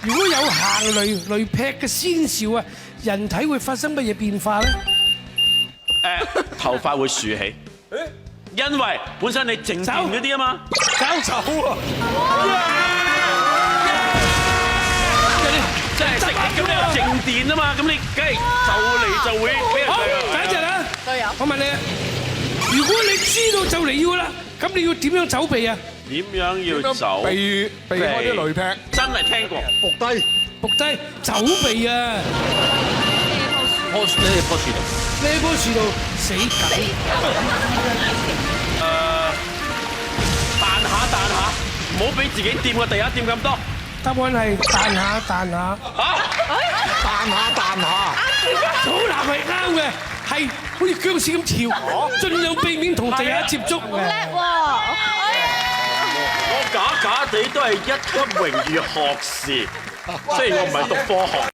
如果有行雷劈嘅先兆啊，人體會發生乜嘢變化咧？頭髮會豎起，因為本身你靜電嗰啲啊嘛，走啊！即係食咁你有靜電啊嘛，咁你梗係就嚟就會俾人。好，第一隻啦，我問你啊，如果你知道就嚟要啦，咁你要點樣走避啊？點樣要走？避開啲雷劈，真係聽過。伏低走避啊！呢棵樹度。呢棵樹度死梗。彈下，唔好俾自己掂個地下掂咁多。答案係彈下。彈下，好難係啱嘅，係好似僵屍咁跳，盡量避免同地下接觸。叻喎！我假地都係1級榮譽學士，雖然我唔係讀科學。